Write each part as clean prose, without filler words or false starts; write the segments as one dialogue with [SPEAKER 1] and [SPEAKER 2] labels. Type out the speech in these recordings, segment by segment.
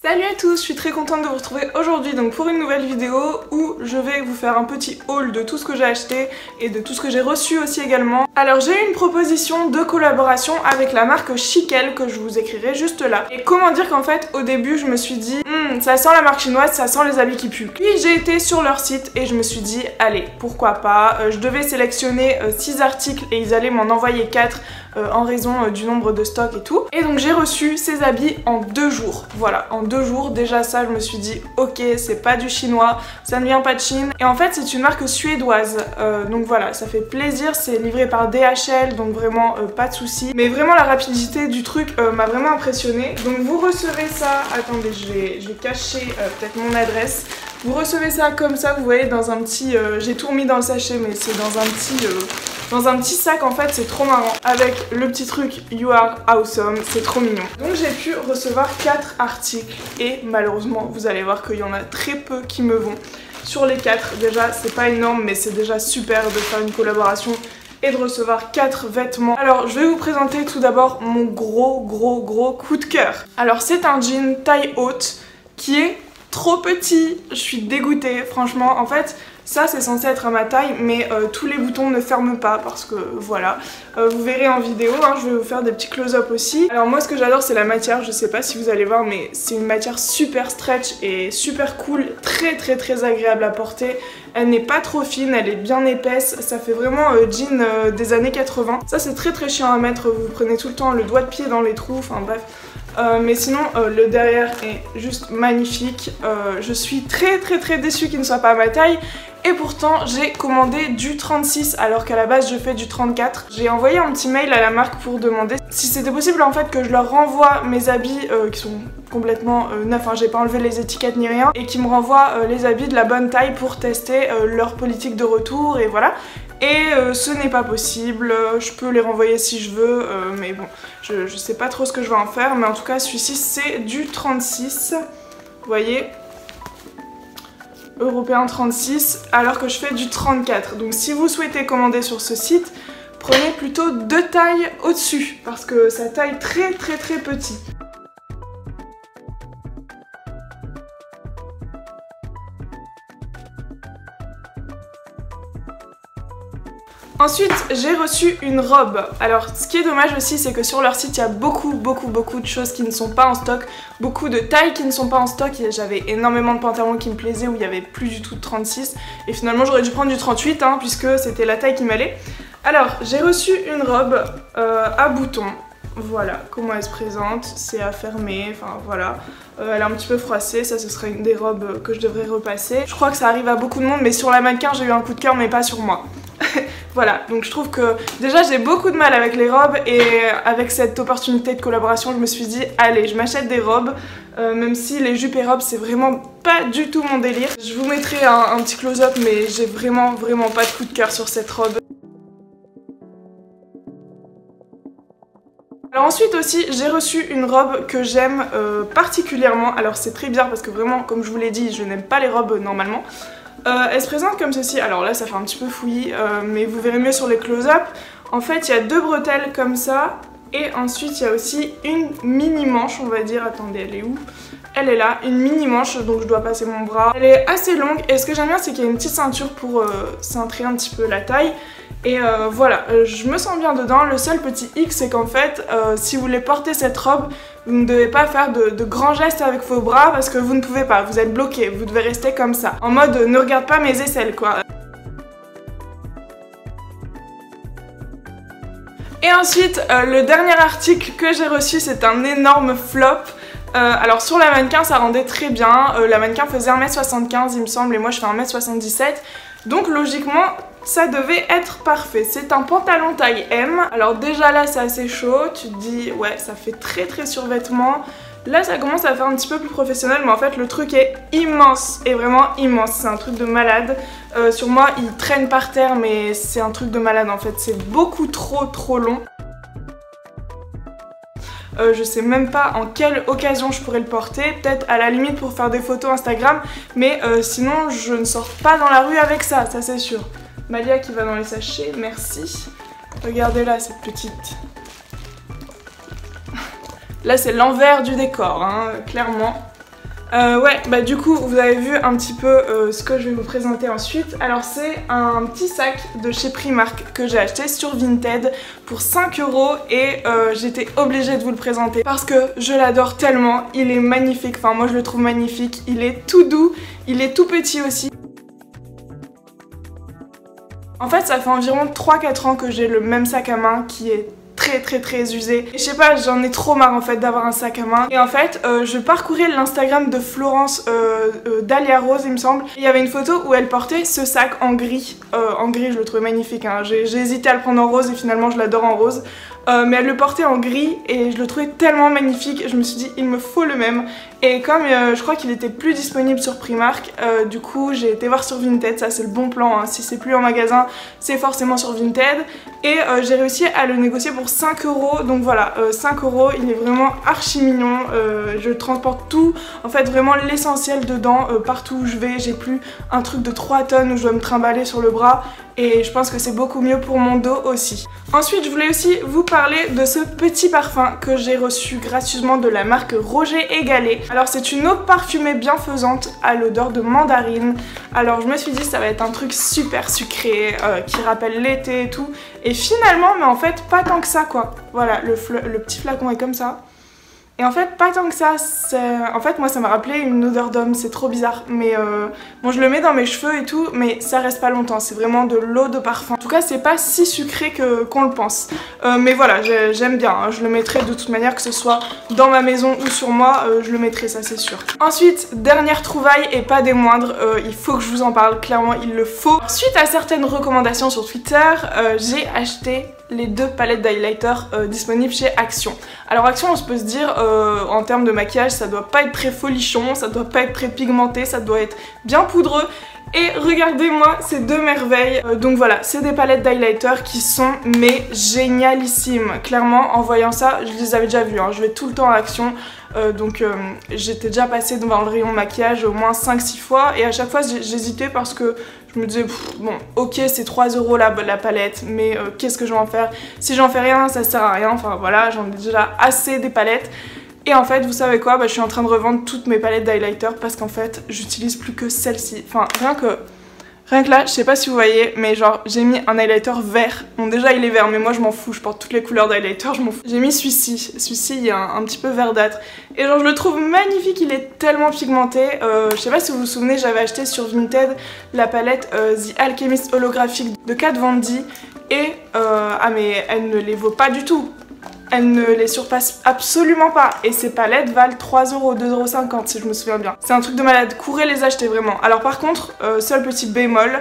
[SPEAKER 1] Salut à tous, je suis très contente de vous retrouver aujourd'hui donc pour une nouvelle vidéo où je vais vous faire un petit haul de tout ce que j'ai acheté et de tout ce que j'ai reçu aussi également. Alors j'ai eu une proposition de collaboration avec la marque Chiquel que je vous écrirai juste là. Et comment dire qu'en fait au début je me suis dit ça sent la marque chinoise, ça sent les habits qui puent. Puis j'ai été sur leur site et je me suis dit allez pourquoi pas, je devais sélectionner 6 articles et ils allaient m'en envoyer 4 en raison du nombre de stocks et tout. Et donc j'ai reçu ces habits en 2 jours. Voilà, en 2 jours. Déjà ça, je me suis dit ok, c'est pas du chinois, ça ne vient pas de Chine. Et en fait, c'est une marque suédoise. Donc voilà, ça fait plaisir. C'est livré par DHL, donc vraiment pas de soucis. Mais vraiment la rapidité du truc m'a vraiment impressionnée. Donc vous recevez ça. Attendez, je vais cacher peut-être mon adresse. Vous recevez ça comme ça, vous voyez, dans un petit... j'ai tout remis dans le sachet, mais c'est dans un petit sac en fait, c'est trop marrant. Avec le petit truc You are awesome, c'est trop mignon. Donc j'ai pu recevoir 4 articles et malheureusement, vous allez voir qu'il y en a très peu qui me vont. Sur les 4, déjà, c'est pas énorme, mais c'est déjà super de faire une collaboration et de recevoir 4 vêtements. Alors je vais vous présenter tout d'abord mon gros coup de cœur. Alors c'est un jean taille haute qui est trop petit, je suis dégoûtée franchement. En fait ça c'est censé être à ma taille mais tous les boutons ne ferment pas parce que voilà, vous verrez en vidéo, hein, je vais vous faire des petits close-up aussi. Alors moi ce que j'adore c'est la matière, je sais pas si vous allez voir mais c'est une matière super stretch et super cool, très agréable à porter. Elle n'est pas trop fine, elle est bien épaisse, ça fait vraiment jean des années 80. Ça c'est très chiant à mettre, vous prenez tout le temps le doigt de pied dans les trous, enfin bref. Mais sinon le derrière est juste magnifique. Je suis très déçue qu'il ne soit pas à ma taille. Et pourtant j'ai commandé du 36 alors qu'à la base je fais du 34. J'ai envoyé un petit mail à la marque pour demander si c'était possible en fait que je leur renvoie mes habits qui sont complètement neufs, hein, j'ai pas enlevé les étiquettes ni rien, et qui me renvoient les habits de la bonne taille pour tester leur politique de retour et voilà. Et ce n'est pas possible, je peux les renvoyer si je veux, mais bon, je sais pas trop ce que je vais en faire, mais en tout cas celui-ci c'est du 36, vous voyez, européen 36, alors que je fais du 34. Donc si vous souhaitez commander sur ce site, prenez plutôt 2 tailles au-dessus, parce que ça taille très petit. Ensuite, j'ai reçu une robe. Alors, ce qui est dommage aussi, c'est que sur leur site, il y a beaucoup de choses qui ne sont pas en stock, beaucoup de tailles qui ne sont pas en stock. J'avais énormément de pantalons qui me plaisaient où il n'y avait plus du tout de 36. Et finalement, j'aurais dû prendre du 38, hein, puisque c'était la taille qui m'allait. Alors, j'ai reçu une robe à boutons. Voilà comment elle se présente, c'est à fermer, enfin voilà. Elle est un petit peu froissée, ça ce serait une des robes que je devrais repasser. Je crois que ça arrive à beaucoup de monde, mais sur la mannequin, j'ai eu un coup de cœur, mais pas sur moi. Voilà, donc je trouve que déjà j'ai beaucoup de mal avec les robes et avec cette opportunité de collaboration je me suis dit allez je m'achète des robes, même si les jupes et robes c'est vraiment pas du tout mon délire. Je vous mettrai un petit close-up mais j'ai vraiment pas de coup de cœur sur cette robe. Alors ensuite aussi j'ai reçu une robe que j'aime particulièrement, alors c'est très bizarre parce que vraiment comme je vous l'ai dit je n'aime pas les robes normalement. Elle se présente comme ceci, alors là ça fait un petit peu fouillis mais vous verrez mieux sur les close-up. En fait il y a 2 bretelles comme ça et ensuite il y a aussi une mini manche on va dire, attendez elle est où? Elle est là, une mini manche donc je dois passer mon bras. Elle est assez longue et ce que j'aime bien c'est qu'il y a une petite ceinture pour cintrer un petit peu la taille. Et voilà, je me sens bien dedans. Le seul petit hic c'est qu'en fait si vous voulez porter cette robe vous ne devez pas faire de grands gestes avec vos bras parce que vous ne pouvez pas, vous êtes bloqué, vous devez rester comme ça en mode ne regarde pas mes aisselles quoi. Et ensuite le dernier article que j'ai reçu c'est un énorme flop. Alors sur la mannequin ça rendait très bien, la mannequin faisait 1m75 il me semble et moi je fais 1m77. Donc logiquement ça devait être parfait. C'est un pantalon taille M. Alors déjà là c'est assez chaud, tu te dis ouais ça fait très survêtement. Là ça commence à faire un petit peu plus professionnel mais en fait le truc est immense et vraiment immense. C'est un truc de malade. Sur moi il traîne par terre mais c'est un truc de malade en fait. C'est beaucoup trop long. Je sais même pas en quelle occasion je pourrais le porter, peut-être à la limite pour faire des photos Instagram, mais sinon je ne sors pas dans la rue avec ça c'est sûr. Malia qui va dans les sachets, merci. Regardez là cette petite. Là c'est l'envers du décor, hein, clairement. Ouais, bah du coup vous avez vu un petit peu ce que je vais vous présenter ensuite. Alors c'est un petit sac de chez Primark que j'ai acheté sur Vinted pour 5 € et j'étais obligée de vous le présenter parce que je l'adore tellement, il est magnifique, enfin moi je le trouve magnifique, il est tout doux, il est tout petit aussi. En fait ça fait environ 3-4 ans que j'ai le même sac à main qui est très usé. Et je sais pas, j'en ai trop marre en fait d'avoir un sac à main. Et en fait, je parcourais l'Instagram de Florence Dahlia Rose, il me semble. Il y avait une photo où elle portait ce sac en gris. En gris, je le trouvais magnifique. Hein. J'ai hésité à le prendre en rose et finalement je l'adore en rose. Mais elle le portait en gris et je le trouvais tellement magnifique. Je me suis dit, il me faut le même. Et comme je crois qu'il était plus disponible sur Primark, du coup j'ai été voir sur Vinted, ça c'est le bon plan, hein. Si c'est plus en magasin, c'est forcément sur Vinted. Et j'ai réussi à le négocier pour 5 €, donc voilà, 5 €, il est vraiment archi mignon, je transporte tout, en fait vraiment l'essentiel dedans, partout où je vais, j'ai plus un truc de 3 tonnes où je dois me trimballer sur le bras. Et je pense que c'est beaucoup mieux pour mon dos aussi. Ensuite, je voulais aussi vous parler de ce petit parfum que j'ai reçu gracieusement de la marque Roger & Gallet. Alors c'est une eau parfumée bienfaisante à l'odeur de mandarine. Alors je me suis dit ça va être un truc super sucré qui rappelle l'été et tout. Et finalement, mais en fait pas tant que ça quoi. Voilà, le petit flacon est comme ça. Et en fait pas tant que ça, en fait moi ça m'a rappelé une odeur d'homme, c'est trop bizarre. Mais bon je le mets dans mes cheveux et tout, mais ça reste pas longtemps, c'est vraiment de l'eau de parfum. En tout cas c'est pas si sucré qu'on le pense. Mais voilà, j'aime bien, hein. Je le mettrai de toute manière que ce soit dans ma maison ou sur moi, je le mettrai, ça c'est sûr. Ensuite, dernière trouvaille et pas des moindres, il faut que je vous en parle, clairement il le faut. Suite à certaines recommandations sur Twitter, j'ai acheté les 2 palettes d'highlighter disponibles chez Action. Alors Action, on se peut se dire en termes de maquillage ça doit pas être très folichon, ça doit pas être très pigmenté, ça doit être bien poudreux. Et regardez-moi ces 2 merveilles. Donc voilà, c'est des palettes d'highlighter qui sont mais génialissimes. Clairement en voyant ça, je les avais déjà vues, hein. Je vais tout le temps à Action. Donc j'étais déjà passée devant le rayon maquillage au moins 5-6 fois et à chaque fois j'hésitais parce que je me disais bon ok c'est 3 € la palette mais qu'est-ce que je vais en faire? Si j'en fais rien ça sert à rien, enfin voilà j'en ai déjà assez des palettes. Et en fait vous savez quoi, je suis en train de revendre toutes mes palettes d'highlighter parce qu'en fait j'utilise plus que celle-ci. Enfin rien que là, je sais pas si vous voyez, mais genre j'ai mis un highlighter vert. Bon déjà il est vert, mais moi je m'en fous, je porte toutes les couleurs d'highlighter, je m'en fous. J'ai mis celui-ci, il est un petit peu verdâtre. Et genre je le trouve magnifique, il est tellement pigmenté. Je sais pas si vous vous souvenez, j'avais acheté sur Vinted la palette The Alchemist holographique de Kat Von D. Et ah mais elle ne les vaut pas du tout. Elle ne les surpasse absolument pas et ces palettes valent 3 €, 2,50 € si je me souviens bien. C'est un truc de malade, courez les acheter vraiment. Alors par contre, seul petit bémol,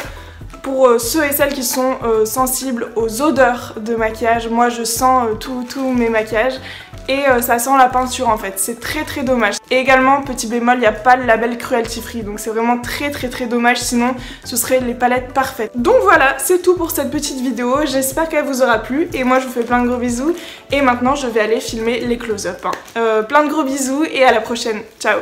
[SPEAKER 1] pour ceux et celles qui sont sensibles aux odeurs de maquillage, moi je sens tous mes maquillages et ça sent la peinture en fait, c'est très dommage. Et également, petit bémol, il n'y a pas le label cruelty free, donc c'est vraiment très dommage, sinon ce seraient les palettes parfaites. Donc voilà, c'est tout pour cette petite vidéo, j'espère qu'elle vous aura plu et moi je vous fais plein de gros bisous et maintenant je vais aller filmer les close-up. Hein. Plein de gros bisous et à la prochaine, ciao.